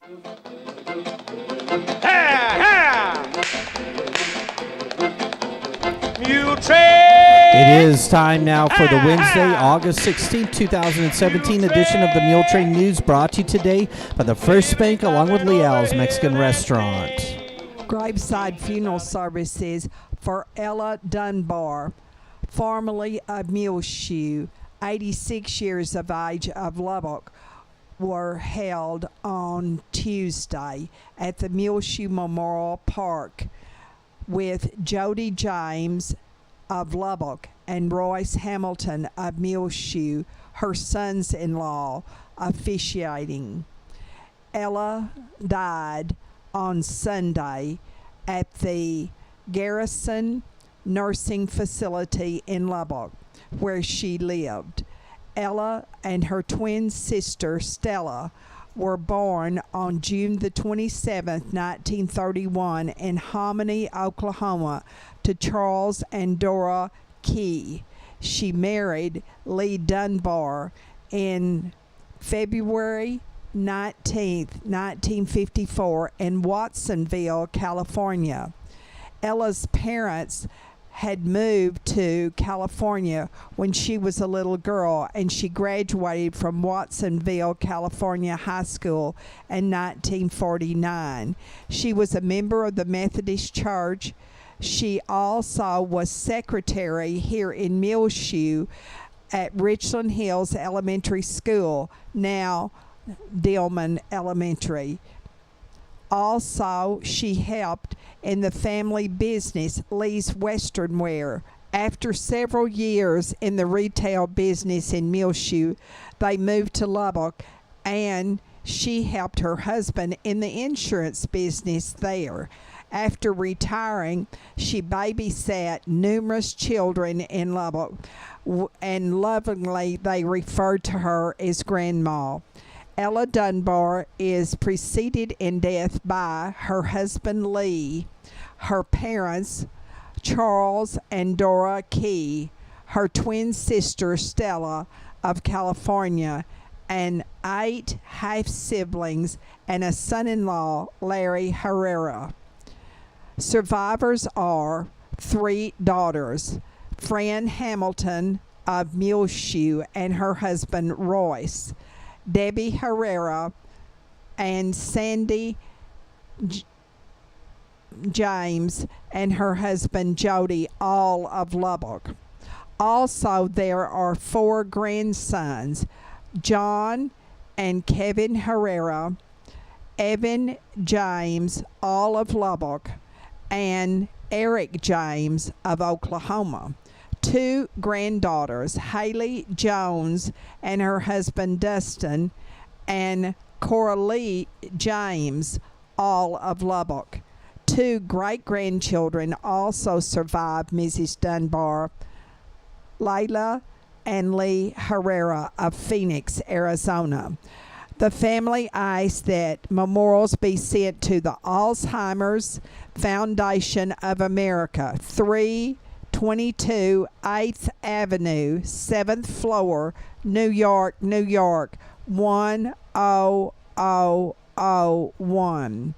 It is time now for the Wednesday, August 16th, 2017 edition of the Muletrain News, brought to you today by the First Bank along with Leal's Mexican Restaurant. Graveside funeral services for Ella Dunbar, formerly of Muleshoe, 86 years of age, of Lubbock, were held on Tuesday at the Muleshoe Memorial Park with Jody James of Lubbock and Royce Hamilton of Muleshoe, her sons-in-law, officiating. Ella died on Sunday at the Garrison Nursing Facility in Lubbock, where she lived. Ella and her twin sister, Stella, were born on June the 27th, 1931 in Hominy, Oklahoma, to Charles and Dora Key. She married Lee Dunbar in February 19th, 1954 in Watsonville, California. Ella's parents had moved to California when she was a little girl, and she graduated from Watsonville, California High School in 1949. She was a member of the Methodist Church. She also was secretary here in Muleshoe at Richland Hills Elementary School, now Dillman Elementary. Also, she helped in the family business, Lee's Western Wear. After several years in the retail business in Muleshoe, they moved to Lubbock, and she helped her husband in the insurance business there. After retiring, she babysat numerous children in Lubbock, and lovingly they referred to her as Grandma. Ella Dunbar is preceded in death by her husband Lee, her parents Charles and Dora Key, her twin sister Stella of California, and 8 half-siblings and a son-in-law, Larry Herrera. Survivors are 3 daughters, Fran Hamilton of Muleshoe and her husband Royce, Debbie Herrera, and Sandy James and her husband Jody, all of Lubbock. Also, there are 4 grandsons, John and Kevin Herrera, Evan James, all of Lubbock, and Eric James of Oklahoma. 2 granddaughters, Haley Jones and her husband Dustin, and Coralie James, all of Lubbock. 2 great-grandchildren also survive Mrs. Dunbar, Layla and Lee Herrera of Phoenix, Arizona. The family asks that memorials be sent to the Alzheimer's Foundation of America, 322 8th Avenue, 7th floor, New York, New York, 10001.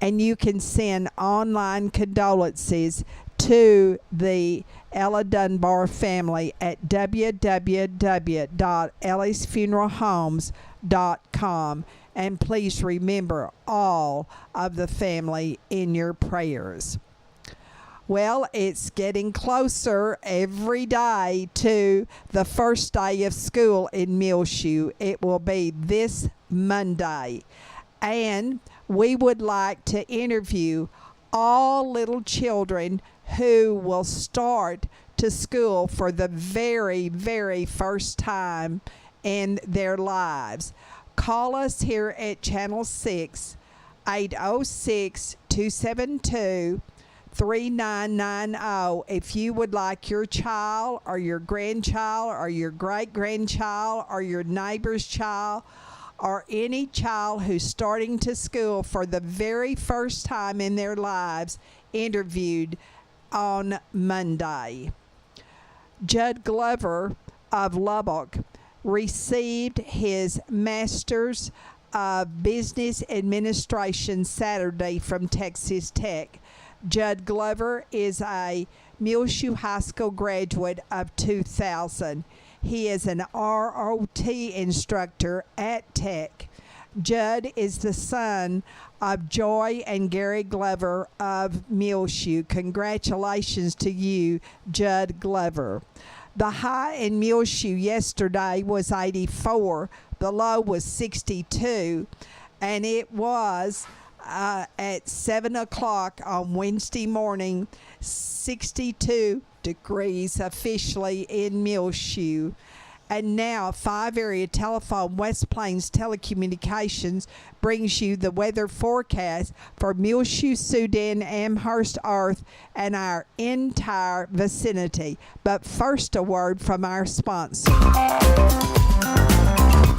And you can send online condolences to the Ella Dunbar family at www.ellisfuneralhomes.com. And please remember all of the family in your prayers. Well, it's getting closer every day to the first day of school in Muleshoe. It will be this Monday. And we would like to interview all little children who will start to school for the very, very first time in their lives. Call us here at Channel 6, 806-272-3990 if you would like your child or your grandchild or your great-grandchild or your neighbor's child or any child who's starting to school for the very first time in their lives interviewed on Monday. Judd Glover of Lubbock received his Master's of Business Administration Saturday from Texas Tech. Judd Glover is a Muleshoe High School graduate of 2000. He is an ROT instructor at Tech. Judd is the son of Joy and Gary Glover of Muleshoe. Congratulations to you, Judd Glover. The high in Muleshoe yesterday was 84. The low was 62. And it was at 7 o'clock on Wednesday morning, 62 degrees officially in Muleshoe. And now, 5 Area Telephone West Plains Telecommunications brings you the weather forecast for Muleshoe, Sudan, Amherst, Earth, and our entire vicinity. But first, a word from our sponsor.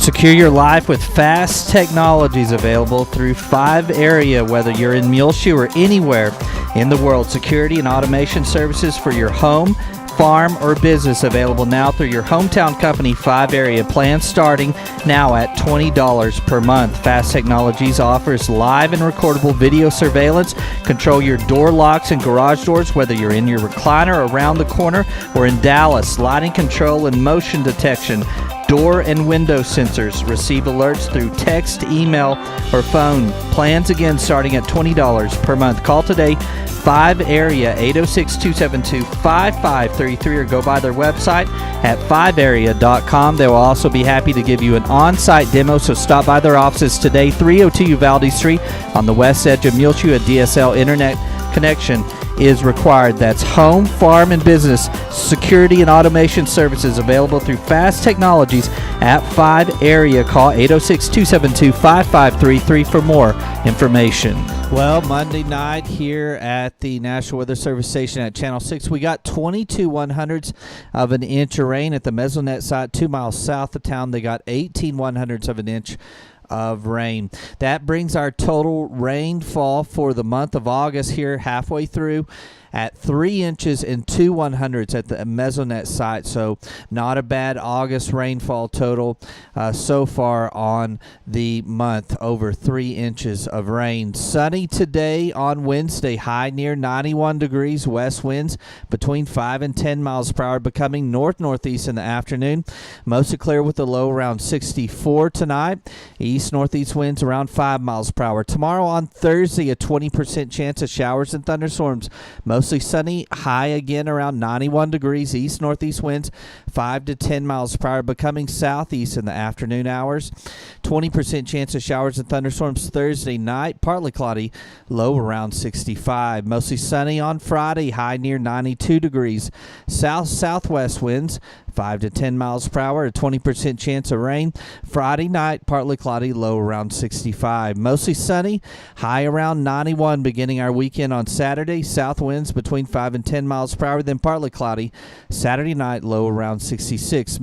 Secure your life with fast technologies available through 5 Area, whether you're in Muleshoe or anywhere in the world. Security and automation services for your home, farm, or business available now through your hometown company, 5 Area. Plans starting now at $20 per month. Fast Technologies offers live and recordable video surveillance. Control your door locks and garage doors, whether you're in your recliner around the corner or in Dallas. Lighting control and motion detection. Door and window sensors. Receive alerts through text, email, or phone. Plans again starting at $20 per month. Call today, 5 Area, 806-272-5533, or go by their website at 5area.com. They will also be happy to give you an on-site demo, so stop by their offices today, 302 Uvalde Street on the west edge of Muleshoe. A DSL internet connection is required. That's home, farm, and business security and automation services available through Fast Technologies at 5 Area. Call 806-272-5533 for more information. Well, Monday night here at the National Weather Service station at Channel 6, we got 22 100ths of an inch of rain at the Mesonet site 2 miles south of town. They got 18 100ths of an inch of rain. That brings our total rainfall for the month of August here halfway through at 3 inches and 2 100ths at the Mesonet site. So not a bad August rainfall total so far on the month, over 3 inches of rain. Sunny today on Wednesday, high near 91 degrees, west winds between 5 and 10 miles per hour, becoming north-northeast in the afternoon. Mostly clear with a low around 64 tonight. East-northeast winds around 5 miles per hour. Tomorrow on Thursday, a 20% chance of showers and thunderstorms. Mostly sunny, high again around 91 degrees, east-northeast winds 5 to 10 miles per hour, becoming southeast in the afternoon hours. 20% chance of showers and thunderstorms Thursday night, partly cloudy, low around 65. Mostly sunny on Friday, high near 92 degrees. South-southwest winds 5 to 10 miles per hour, a 20% chance of rain. Friday night, partly cloudy, low around 65. Mostly sunny, high around 91, beginning our weekend on Saturday. South winds between 5 and 10 miles per hour, then partly cloudy. Saturday night, low around 66.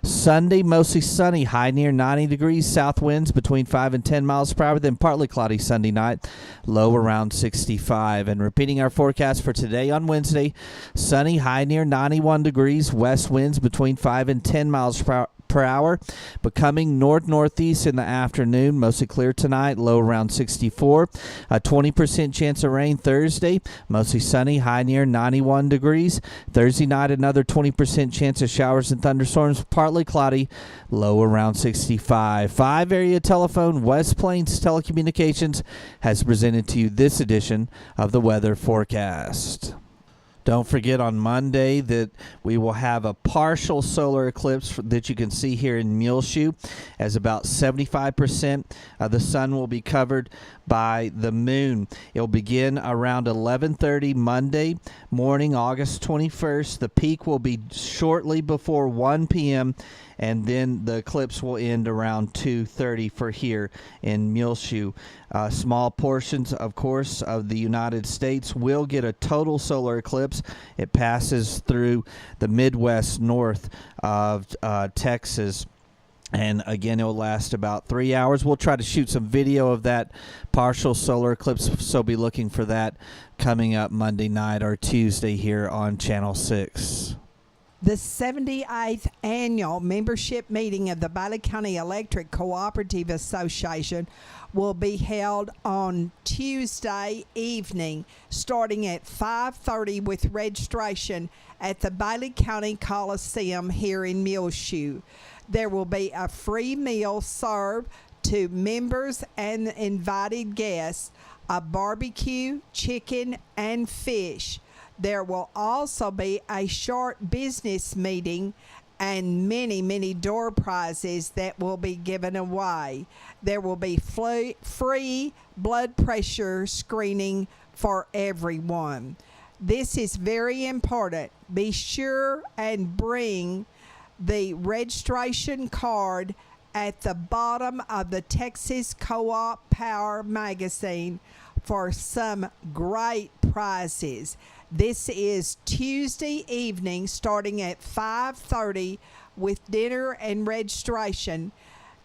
Sunday, mostly sunny, high near 90 degrees. South winds between 5 and 10 miles per hour, then partly cloudy Sunday night, low around 65. And repeating our forecast for today on Wednesday, sunny, high near 91 degrees. West winds between 5 and 10 miles per hour, becoming north-northeast in the afternoon. Mostly clear tonight, low around 64. A 20% chance of rain Thursday, mostly sunny, high near 91 degrees. Thursday night, another 20% chance of showers and thunderstorms, partly cloudy, low around 65. 5 Area Telephone West Plains Telecommunications has presented to you this edition of the weather forecast. Don't forget on Monday that we will have a partial solar eclipse that you can see here in Muleshoe, as about 75% of the sun will be covered by the moon. It'll begin around 11:30 Monday morning, August 21st. The peak will be shortly before 1 p.m., and then the eclipse will end around 2:30 for here in Muleshoe. Small portions, of course, of the United States will get a total solar eclipse. It passes through the Midwest north of Texas. And again, it will last about 3 hours. We'll try to shoot some video of that partial solar eclipse, so be looking for that coming up Monday night or Tuesday here on Channel 6. The 78th annual membership meeting of the Bailey County Electric Cooperative Association will be held on Tuesday evening starting at 5:30 with registration at the Bailey County Coliseum here in Muleshoe. There will be a free meal served to members and invited guests, a barbecue, chicken, and fish. There will also be a short business meeting and many door prizes that will be given away. There will be free blood pressure screening for everyone. This is very important. Be sure and bring the registration card at the bottom of the Texas Co-op Power magazine for some great prizes. This is Tuesday evening starting at 5:30 with dinner and registration.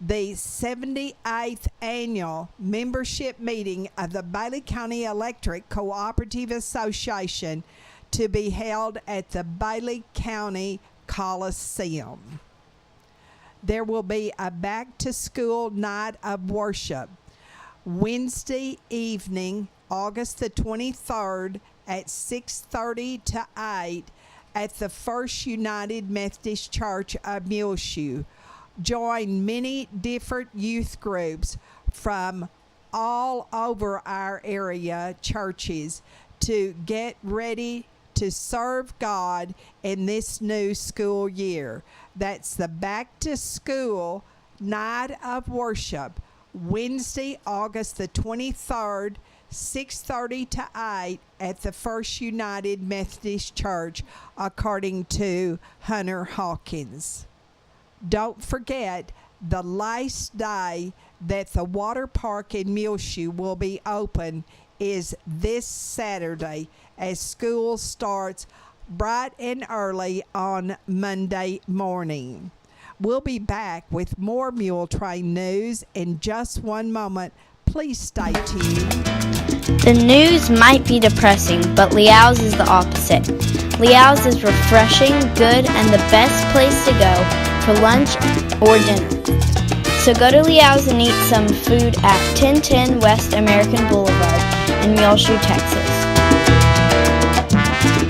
The 78th annual membership meeting of the Bailey County Electric Cooperative Association to be held at the Bailey County Coliseum. There will be a back-to-school night of worship Wednesday evening, August the 23rd at 6:30 to 8 at the First United Methodist Church of Muleshoe. Join many different youth groups from all over our area churches to get ready to serve God in this new school year. That's the Back to School Night of Worship, Wednesday, August the 23rd, 6:30 to 8 at the First United Methodist Church, according to Hunter Hawkins. Don't forget, the last day that the water park in Muleshoe will be open is this Saturday, as school starts bright and early on Monday morning. We'll be back with more Muletrain news in just one moment. Please stay tuned. The news might be depressing, but Liao's is the opposite. Liao's is refreshing, good, and the best place to go for lunch or dinner. So go to Liao's and eat some food at 1010 West American Boulevard in Muleshoe, Texas.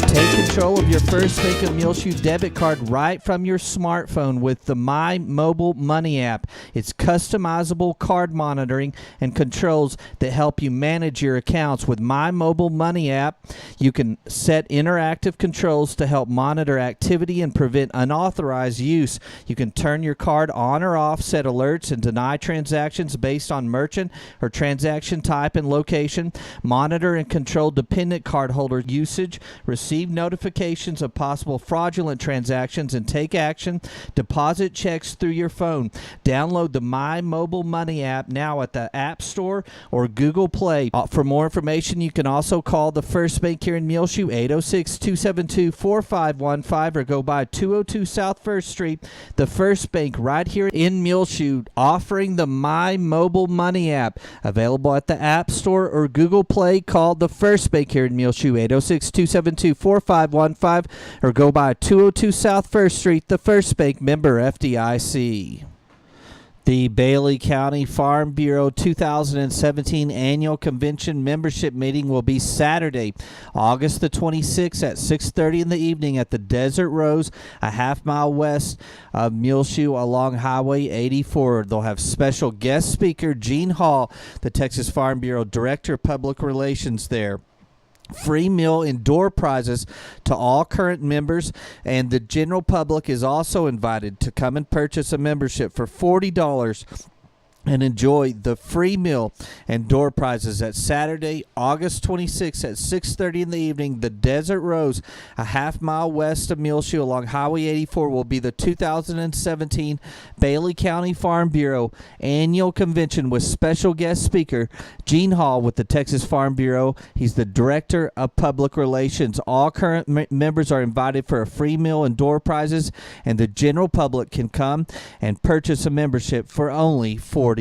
Take control of your First Bank of Muleshoe debit card right from your smartphone with the My Mobile Money app. It's customizable card monitoring and controls that help you manage your accounts. With My Mobile Money app, you can set interactive controls to help monitor activity and prevent unauthorized use. You can turn your card on or off, set alerts, and deny transactions based on merchant or transaction type and location, monitor and control dependent cardholder usage, receive notifications of possible fraudulent transactions, and take action. Deposit checks through your phone. Download the My Mobile Money app now at the App Store or Google Play. For more information, you can also call the First Bank here in Muleshoe, 806-272-4515, or go by 202 South First Street. The First Bank right here in Muleshoe, offering the My Mobile Money app. Available at the App Store or Google Play. Call the First Bank here in Muleshoe, 806-272-4515, or go by 202 South First Street. The First Bank, member FDIC. The Bailey County Farm Bureau 2017 Annual Convention membership meeting will be Saturday, August the 26th at 6:30 in the evening at the Desert Rose, a half-mile west of Muleshoe along Highway 84. They'll have special guest speaker Gene Hall, the Texas Farm Bureau Director of Public Relations there. Free meal and door prizes to all current members, and the general public is also invited to come and purchase a membership for $40 and enjoy the free meal and door prizes at Saturday, August 26th at 6:30 in the evening. The Desert Rose, a half-mile west of Muleshoe along Highway 84, will be the 2017 Bailey County Farm Bureau Annual Convention with special guest speaker Gene Hall with the Texas Farm Bureau. He's the Director of Public Relations. All current members are invited for a free meal and door prizes, and the general public can come and purchase a membership for only $40.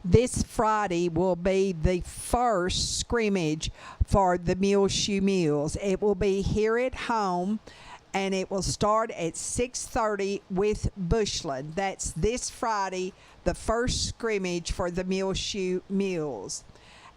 This Friday will be the first scrimmage for the Muleshoe Mules. It will be here at home and it will start at 6:30 with Bushland. That's this Friday, the first scrimmage for the Muleshoe Mules.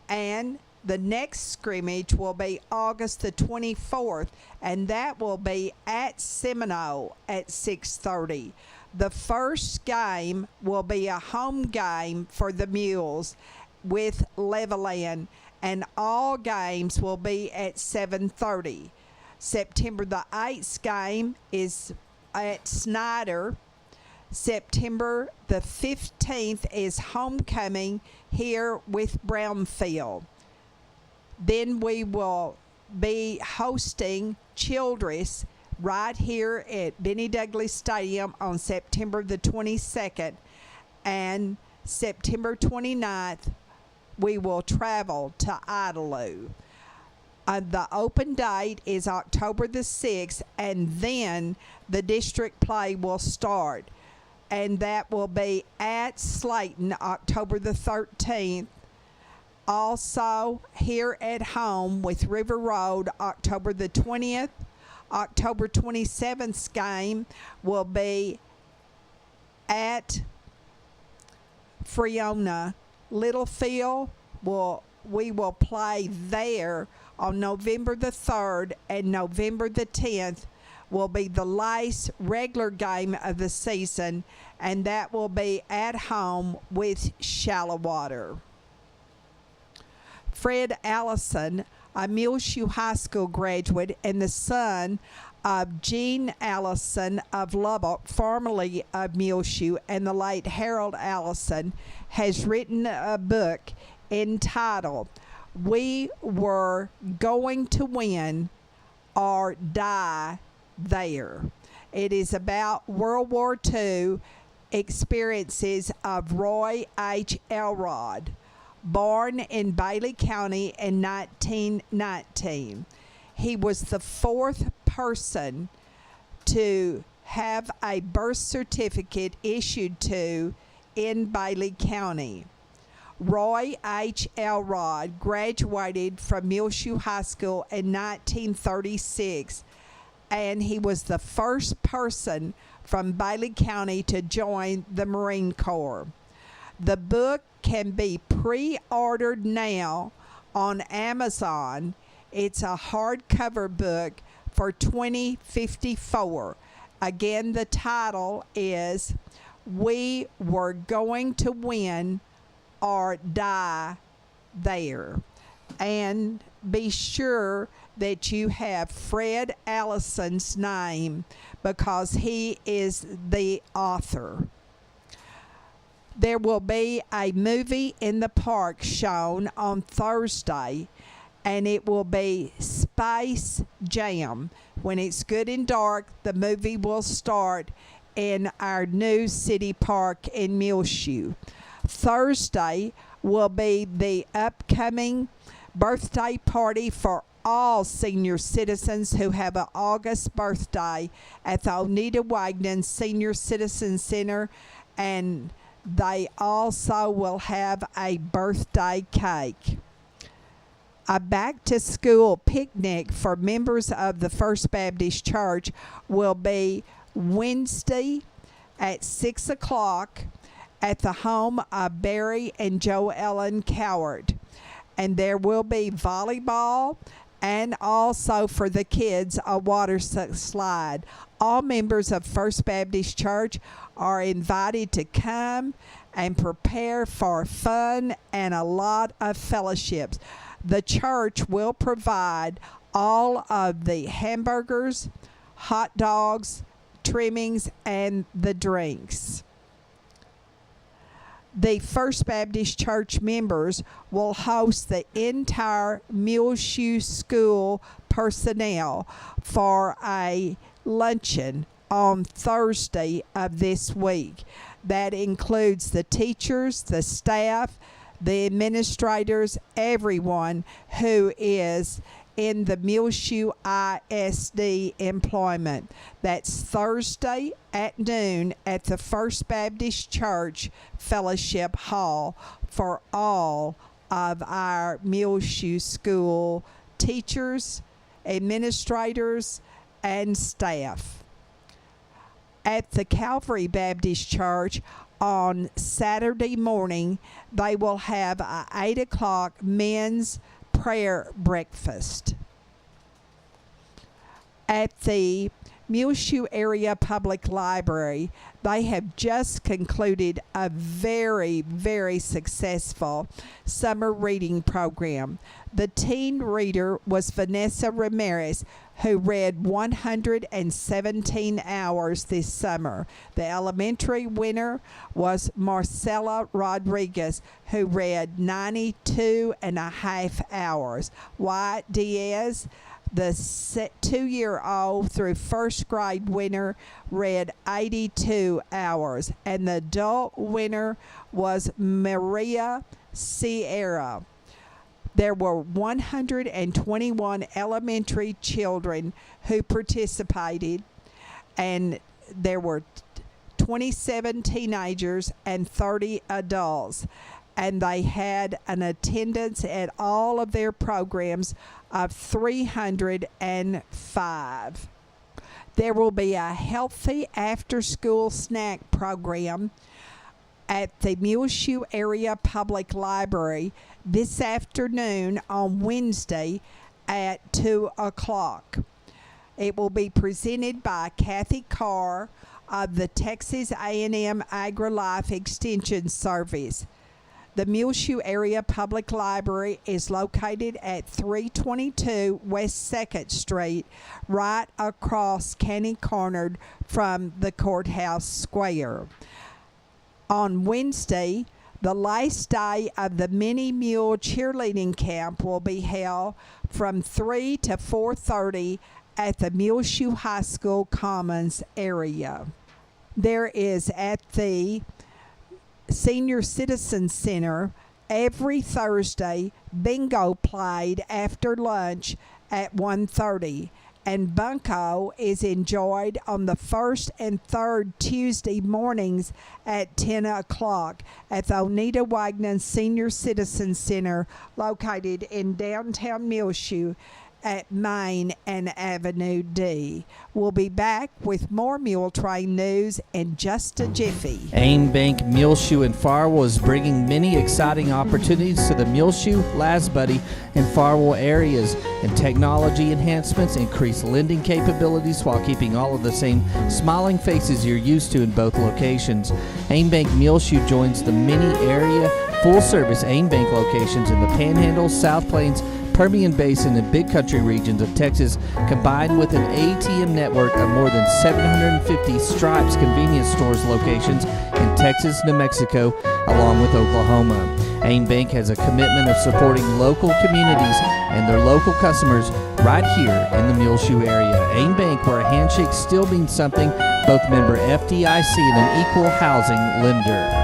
And the next scrimmage will be August the 24th, and that will be at Seminole at 6:30. The first game will be a home game for the Mules with Levelland, and all games will be at 7:30. September the 8th game is at Snyder. September the 15th is homecoming here with Brownfield. Then we will be hosting Childress right here at Benny Douglas Stadium on September the 22nd. And September 29th, we will travel to Idalou. The open date is October the 6th, and then the district play will start. And that will be at Slayton, October the 13th. Also, here at home with River Road, October the 20th. October 27th game will be at Freona. Littlefield, we will play there on November the 3rd, and November the 10th will be the last regular game of the season, and that will be at home with Shallowater. Fred Allison, a Muleshoe High School graduate and the son of Gene Allison of Lubbock, formerly of Muleshoe, and the late Harold Allison, has written a book entitled "We Were Going to Win or Die There." It is about World War II experiences of Roy H. Elrod, born in Bailey County in 1919. He was the fourth person to have a birth certificate issued to in Bailey County. Roy H. Elrod graduated from Muleshoe High School in 1936, and he was the first person from Bailey County to join the Marine Corps. The book can be pre-ordered now on Amazon. It's a hardcover book for $20.54. Again, the title is "We Were Going to Win or Die There." And be sure that you have Fred Allison's name because he is the author. There will be a movie in the park shown on Thursday, and it will be Space Jam. When it's good and dark, the movie will start in our new city park in Muleshoe. Thursday will be the upcoming birthday party for all senior citizens who have an August birthday at the Oneida Wagner Senior Citizen Center, and they also will have a birthday cake. A back-to-school picnic for members of the First Baptist Church will be Wednesday at 6 o'clock at the home of Barry and Joe Ellen Coward. And there will be volleyball and also for the kids a water slide. All members of First Baptist Church are invited to come and prepare for fun and a lot of fellowships. The church will provide all of the hamburgers, hot dogs, trimmings, and the drinks. The First Baptist Church members will host the entire Muleshoe School personnel for a luncheon on Thursday of this week. That includes the teachers, the staff, the administrators, everyone who is in the Muleshoe ISD employment. That's Thursday at noon at the First Baptist Church Fellowship Hall for all of our Muleshoe School teachers, administrators, and staff. At the Calvary Baptist Church on Saturday morning, they will have a 8 o'clock men's prayer breakfast. At the Muleshoe Area Public Library, they have just concluded a very, very successful summer reading program. The teen reader was Vanessa Ramirez, who read 117 hours this summer. The elementary winner was Marcela Rodriguez, who read 92 and a half hours. Wyatt Diaz, the 2-year-old through first grade winner, read 82 hours, and the adult winner was Maria Sierra. There were 121 elementary children who participated, and there were 27 teenagers and 30 adults. And they had an attendance at all of their programs of 305. There will be a healthy after-school snack program at the Muleshoe Area Public Library this afternoon on Wednesday at 2 o'clock. It will be presented by Kathy Carr of the Texas A&M AgriLife Extension Service. The Muleshoe Area Public Library is located at 322 West 2nd Street, right across Canny Cornered from the Courthouse Square. On Wednesday, the last day of the Mini Mule cheerleading camp will be held from 3 to 4:30 at the Muleshoe High School Commons area. There is at the Senior Citizen Center every Thursday bingo played after lunch at 1:30, and bunco is enjoyed on the first and third Tuesday mornings at 10 o'clock at the Oneida Wagner Senior Citizen Center located in downtown Muleshoe at Main and Avenue D. We'll be back with more Muletrain news in just a jiffy. AIM Bank Muleshoe and Farwell is bringing many exciting opportunities to the Muleshoe, Lasbuddy, and Farwell areas, and technology enhancements increase lending capabilities while keeping all of the same smiling faces you're used to in both locations. AIM Bank Muleshoe joins the many area full-service AIM Bank locations in the Panhandle, South Plains, Permian Basin, and Big Country regions of Texas, combined with an ATM network of more than 750 Stripes convenience stores locations in Texas, New Mexico, along with Oklahoma. AIM Bank has a commitment of supporting local communities and their local customers right here in the Muleshoe area. AIM Bank, where a handshake still means something, both member FDIC and an equal housing lender.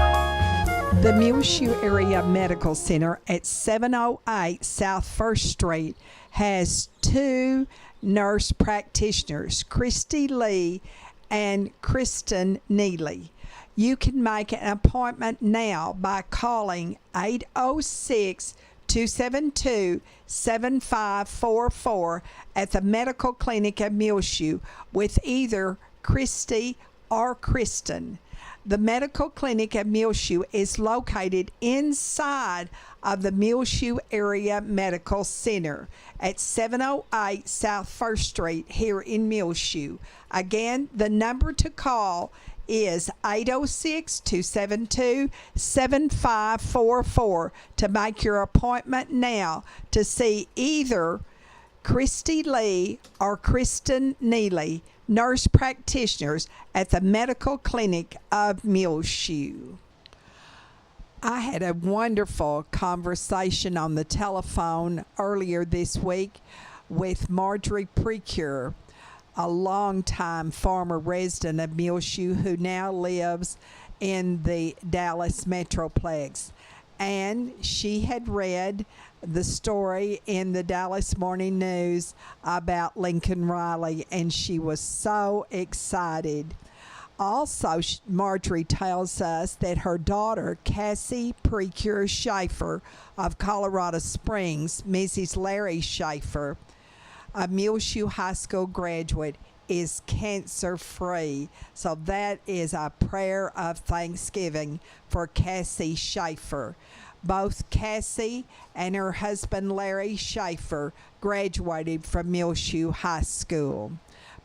The Muleshoe Area Medical Center at 708 South 1st Street has 2 nurse practitioners, Christy Lee and Kristen Neely. You can make an appointment now by calling 806-272-7544 at the Medical Clinic at Muleshoe with either Christy or Kristen. The Medical Clinic at Muleshoe is located inside of the Muleshoe Area Medical Center at 708 South 1st Street here in Muleshoe. Again, the number to call is 806-272-7544 to make your appointment now to see either Christy Lee or Kristen Neely, nurse practitioners at the Medical Clinic of Muleshoe. I had a wonderful conversation on the telephone earlier this week with Marjorie Precure, a longtime former resident of Muleshoe who now lives in the Dallas Metroplex. And she had read the story in the Dallas Morning News about Lincoln Riley, and she was so excited. Also, Marjorie tells us that her daughter, Cassie Precure Schaefer of Colorado Springs, Mrs. Larry Schaefer, a Muleshoe High School graduate, is cancer-free. So that is a prayer of thanksgiving for Cassie Schaefer. Both Cassie and her husband Larry Schaefer graduated from Muleshoe High School.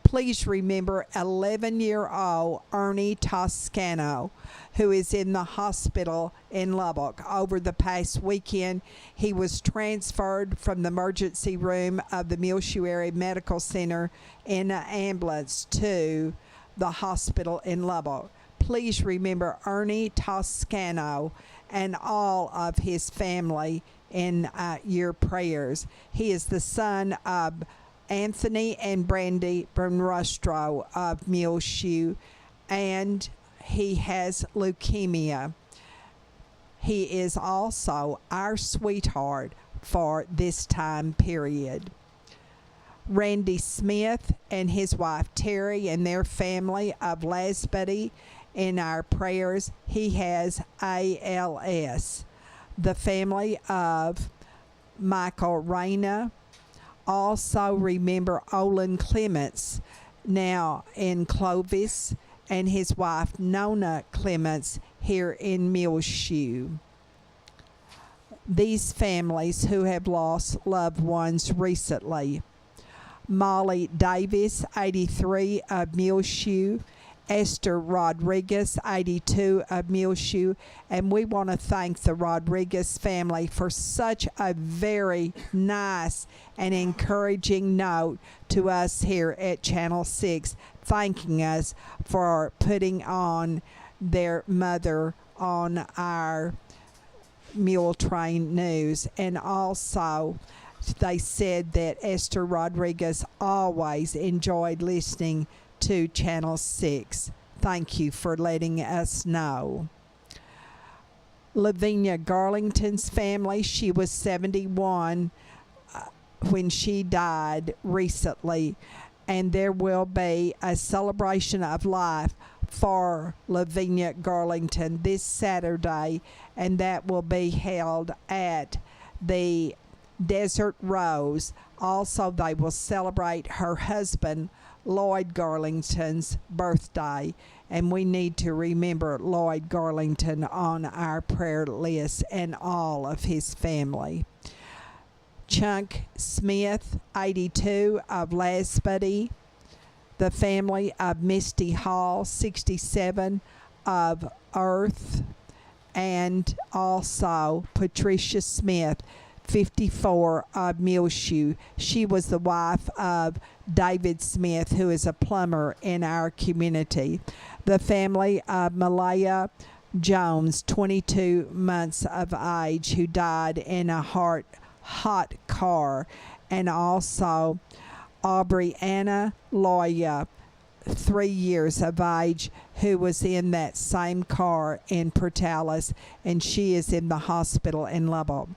Please remember 11-year-old Ernie Toscano, who is in the hospital in Lubbock. Over the past weekend, he was transferred from the emergency room of the Muleshoe Area Medical Center in an ambulance to the hospital in Lubbock. Please remember Ernie Toscano and all of his family in your prayers. He is the son of Anthony and Brandy Bernrostro of Muleshoe, and he has leukemia. He is also our sweetheart for this time period. Randy Smith and his wife Terry and their family of Lasbuddy in our prayers. He has ALS. The family of Michael Reyna. Also remember Olin Clements, now in Clovis, and his wife Nona Clements here in Muleshoe. These families who have lost loved ones recently. Molly Davis, 83, of Muleshoe. Esther Rodriguez, 82, of Muleshoe, and we want to thank the Rodriguez family for such a very nice and encouraging note to us here at Channel 6, thanking us for putting on their mother on our Muletrain news. And also, they said that Esther Rodriguez always enjoyed listening to Channel 6. Thank you for letting us know. Lavinia Garlington's family, she was 71 when she died recently, and there will be a celebration of life for Lavinia Garlington this Saturday, and that will be held at the Desert Rose. Also, they will celebrate her husband Lloyd Garlington's birthday, and we need to remember Lloyd Garlington on our prayer list and all of his family. Chunk Smith, 82, of Lasbuddy. The family of Misty Hall, 67, of Earth. And also Patricia Smith, 54, of Muleshoe. She was the wife of David Smith, who is a plumber in our community. The family of Malaya Jones, 22 months of age, who died in a hot car. And also Aubrey Anna Loya, 3 years of age, who was in that same car in Portales, and she is in the hospital in Lubbock.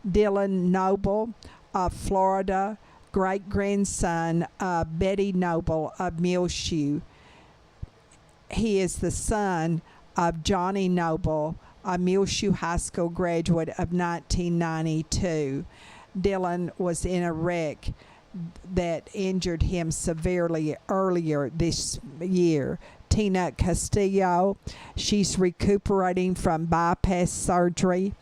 Dylan Noble of Florida, great-grandson of Betty Noble of Muleshoe. He is the son of Johnny Noble, a Muleshoe High School graduate of 1992. Dylan was in a wreck that injured him severely earlier this year. Tina Castillo, she's recuperating from bypass surgery.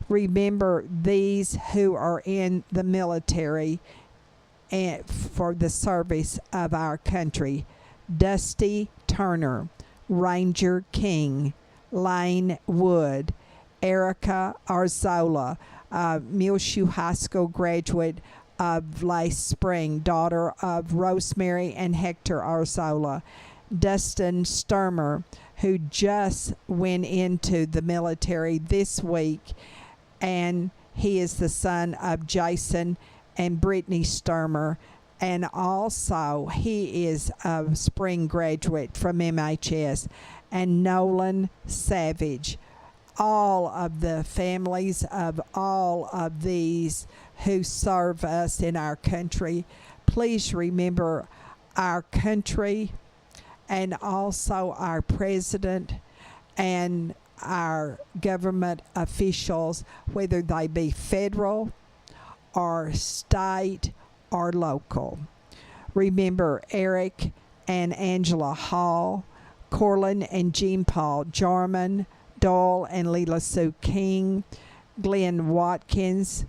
Remember these who are in the military and for the service of our country. Dusty Turner, Ranger King, Lane Wood, Erica Arzola, Muleshoe High School graduate of Lace Spring, daughter of Rosemary and Hector Arzola. Dustin Sturmer, who just went into the military this week, and he is the son of Jason and Brittany Sturmer, and also he is a spring graduate from MHS. And Nolan Savage. All of the families of all of these who serve us in our country, please remember our country and also our president and our government officials, whether they be federal or state are local. Remember Eric and Angela Hall, Corlin and Jean Paul Jarman, Doyle and Leela Sue King, Glenn Watkins,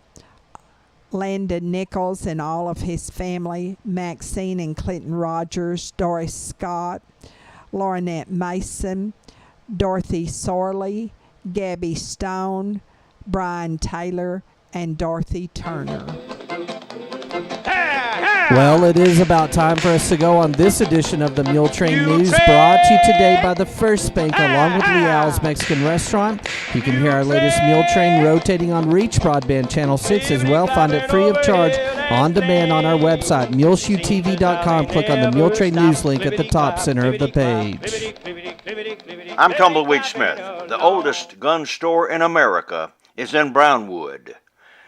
Landon Nichols and all of his family, Maxine and Clinton Rogers, Doris Scott, Laurinette Mason, Dorothy Sorley, Gabby Stone, Brian Taylor, and Dorothy Turner. Well, it is about time for us to go on this edition of the Muletrain News, brought to you today by the First Bank, along with Leal's Mexican Restaurant. You can hear our latest Muletrain rotating on Reach Broadband Channel 6 as well. Find it free of charge on demand on our website, muleshoetv.com. Click on the Muletrain News link at the top center of the page. I'm Tumbleweed Smith. The oldest gun store in America is in Brownwood.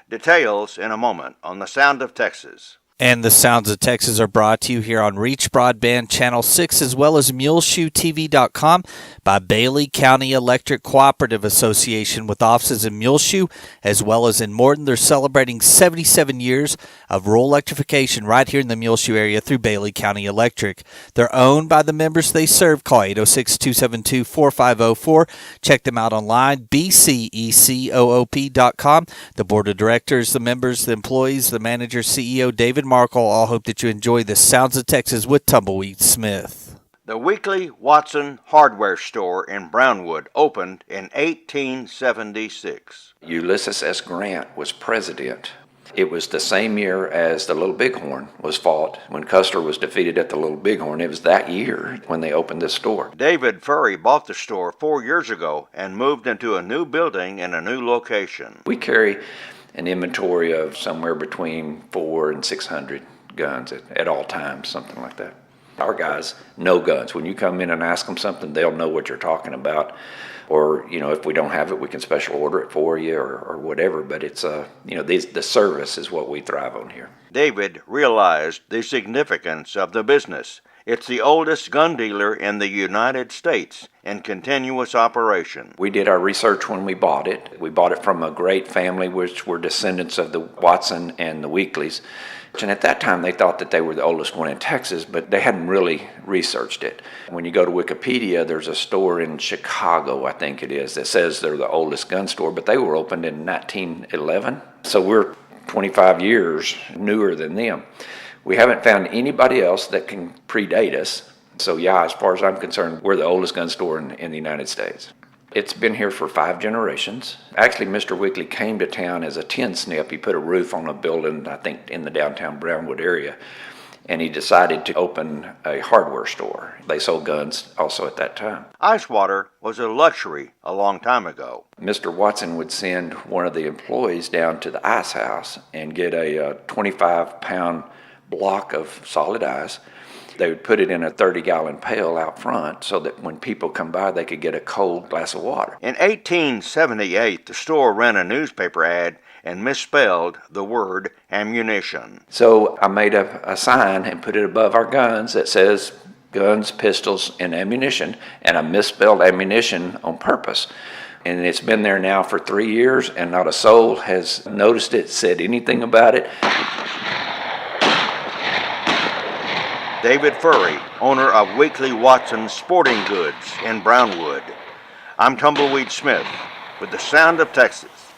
Details in a moment on The Sound of Texas. And the Sounds of Texas are brought to you here on Reach Broadband Channel 6 as well as MuleshoeTV.com by Bailey County Electric Cooperative Association with offices in Muleshoe as well as in Morton. They're celebrating 77 years of rural electrification right here in the Muleshoe area through Bailey County Electric. They're owned by the members they serve. Call 806-272-4504. Check them out online, bcecoop.com. The board of directors, the members, the employees, the manager, CEO, David Markle, all hope that you enjoy the Sounds of Texas with Tumbleweed Smith. The Weekly Watson Hardware Store in Brownwood opened in 1876. Ulysses S. Grant was president. It was the same year as the Little Bighorn was fought. When Custer was defeated at the Little Bighorn, it was that year when they opened this store. David Furry bought the store 4 years ago and moved into a new building in a new location. We carry an inventory of somewhere between 400 and 600 guns at all times, something like that. Our guys know guns. When you come in and ask them something, they'll know what you're talking about. Or, if we don't have it, we can special order it for you or whatever. But it's, the service is what we thrive on here. David realized the significance of the business. It's the oldest gun dealer in the United States in continuous operation. We did our research when we bought it. We bought it from a great family, which were descendants of the Watson and the Weekleys. And at that time, they thought that they were the oldest one in Texas, but they hadn't really researched it. When you go to Wikipedia, there's a store in Chicago, I think it is, that says they're the oldest gun store, but they were opened in 1911. So we're 25 years newer than them. We haven't found anybody else that can predate us. So yeah, as far as I'm concerned, we're the oldest gun store in the United States. It's been here for 5 generations. Actually, Mr. Weekly came to town as a tin snip. He put a roof on a building, I think, in the downtown Brownwood area, and he decided to open a hardware store. They sold guns also at that time. Ice water was a luxury a long time ago. Mr. Watson would send one of the employees down to the ice house and get a 25-pound block of solid ice. They would put it in a 30-gallon pail out front so that when people come by, they could get a cold glass of water. In 1878, the store ran a newspaper ad and misspelled the word ammunition. So I made a sign and put it above our guns that says guns, pistols, and ammunition, and I misspelled ammunition on purpose. And it's been there now for 3 years, and not a soul has noticed it, said anything about it. David Furry, owner of Weekly Watson Sporting Goods in Brownwood. I'm Tumbleweed Smith with the Sound of Texas.